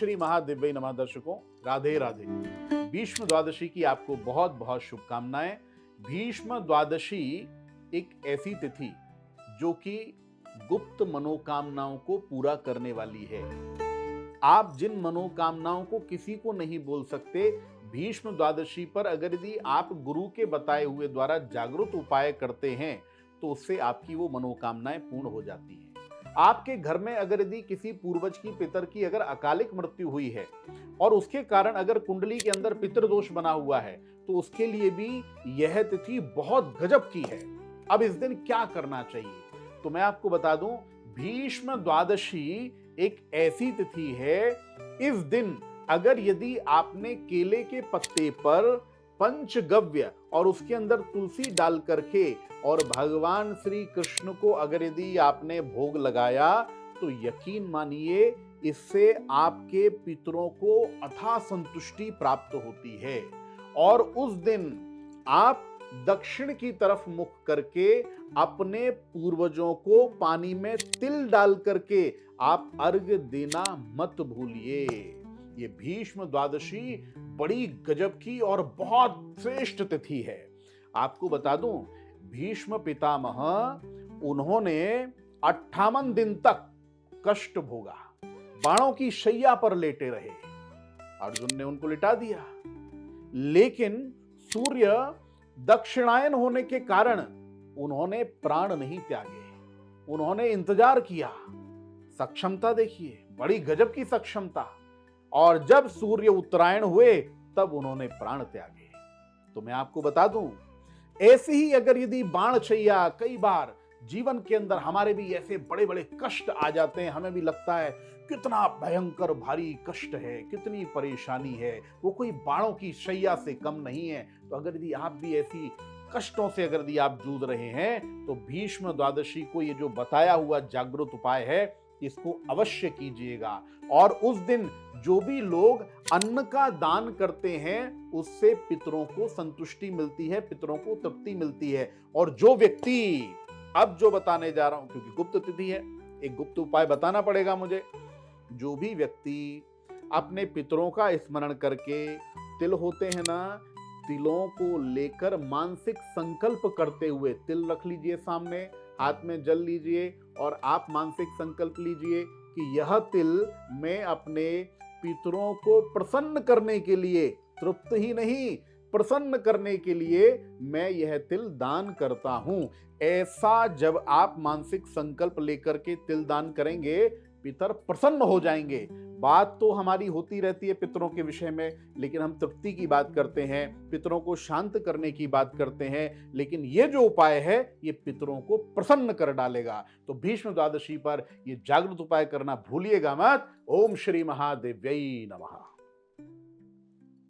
श्री महादेव्य नमः। दर्शकों, राधे राधे। भीष्म द्वादशी की आपको बहुत बहुत शुभकामनाएं। भीष्म द्वादशी एक ऐसी तिथि जो कि गुप्त मनोकामनाओं को पूरा करने वाली है। आप जिन मनोकामनाओं को किसी को नहीं बोल सकते, भीष्म द्वादशी पर अगर यदि आप गुरु के बताए हुए द्वारा जागृत उपाय करते हैं तो उससे आपकी वो मनोकामनाएं पूर्ण हो जाती हैं। आपके घर में अगर यदि किसी पूर्वज की, पितर की अगर अकालिक मृत्यु हुई है और उसके कारण अगर कुंडली के अंदर पितृदोष बना हुआ है तो उसके लिए भी यह तिथि बहुत गजब की है। अब इस दिन क्या करना चाहिए तो मैं आपको बता दूं, भीष्म द्वादशी एक ऐसी तिथि है। इस दिन अगर यदि आपने केले के पत्ते पर पंचगव्य और उसके अंदर तुलसी डाल करके और भगवान श्री कृष्ण को अगर यदि आपने भोग लगाया तो यकीन मानिए इससे आपके पितरों को अथाह संतुष्टि प्राप्त होती है। और उस दिन आप दक्षिण की तरफ मुख करके अपने पूर्वजों को पानी में तिल डाल करके आप अर्घ्य देना मत भूलिए। ये भीष्म द्वादशी बड़ी गजब की और बहुत श्रेष्ठ तिथि है। आपको बता दूं, भीष्म पितामह उन्होंने 58 दिन तक कष्ट भोगा, बाणों की शैया पर लेटे रहे। अर्जुन ने उनको लिटा दिया, लेकिन सूर्य दक्षिणायन होने के कारण उन्होंने प्राण नहीं त्यागे, उन्होंने इंतजार किया। सक्षमता देखिए, बड़ी गजब की सक्षमता। और जब सूर्य उत्तरायण हुए तब उन्होंने प्राण त्यागे। तो मैं आपको बता दूं, ऐसे ही अगर यदि बाण शैया, कई बार जीवन के अंदर हमारे भी ऐसे बड़े बड़े कष्ट आ जाते हैं, हमें भी लगता है कितना भयंकर भारी कष्ट है, कितनी परेशानी है, वो कोई बाणों की शैया से कम नहीं है। तो अगर यदि आप भी ऐसी कष्टों से अगर यदि आप जूझ रहे हैं तो भीष्म द्वादशी को ये जो बताया हुआ जागृत उपाय है इसको अवश्य कीजिएगा। और उस दिन जो भी लोग अन्न का दान करते हैं उससे पितरों को संतुष्टि मिलती है, पितरों को तृप्ति मिलती है। और जो व्यक्ति, अब जो बताने जा रहा हूं क्योंकि गुप्त तिथि है, एक गुप्त उपाय बताना पड़ेगा मुझे। जो भी व्यक्ति अपने पितरों का स्मरण करके, तिल होते हैं ना, तिलों को लेकर मानसिक संकल्प करते हुए, तिल रख लीजिए सामने, हाथ में जल लीजिए और आप मानसिक संकल्प लीजिए कि यह तिल मैं अपने पितरों को प्रसन्न करने के लिए, तृप्त ही नहीं प्रसन्न करने के लिए मैं यह तिल दान करता हूं। ऐसा जब आप मानसिक संकल्प लेकर के तिल दान करेंगे, पितर प्रसन्न हो जाएंगे। बात तो हमारी होती रहती है पितरों के विषय में, लेकिन हम तृप्ति की बात करते हैं, पितरों को शांत करने की बात करते हैं, लेकिन ये जो उपाय है ये पितरों को प्रसन्न कर डालेगा। तो भीष्म द्वादशी पर ये जागृत उपाय करना भूलिएगा मत। ओम श्री महादेव्यै नमः।